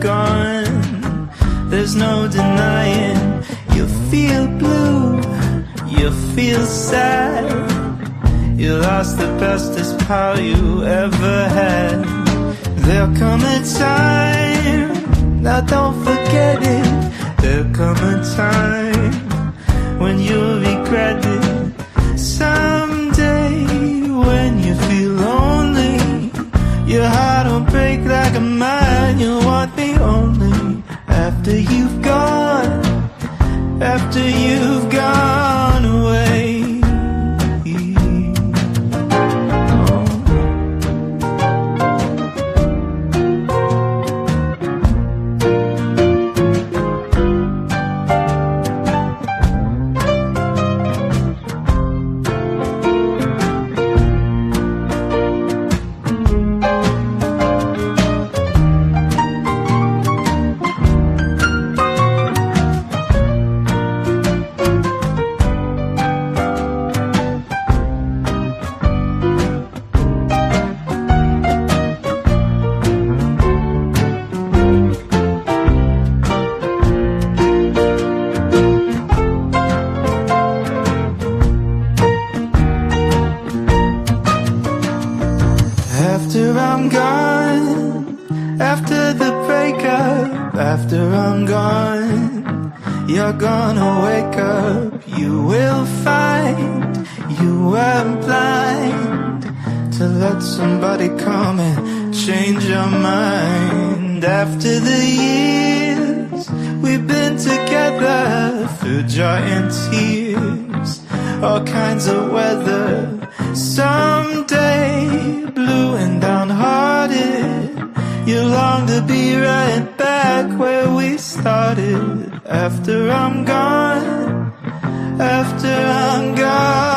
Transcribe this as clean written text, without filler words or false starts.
gone, there's no denying. You feel blue, you feel sad. You lost the bestest pal you ever had. There'll come a time, now don't forget it. There'll come a time when you'll regret it. Someday when you feel lonely, your heart will break like a mine. You'll want me only after you've gone, after you've gone away. After I'm gone, after the breakup, after I'm gone, you're gonna wake up. You will find you were blind to let somebody come and change your mind. After the years we've been together, through joy and tears, all kinds of weather. Someday, blue and downhearted, you long to be right back where we started. After I'm gone, after I'm gone.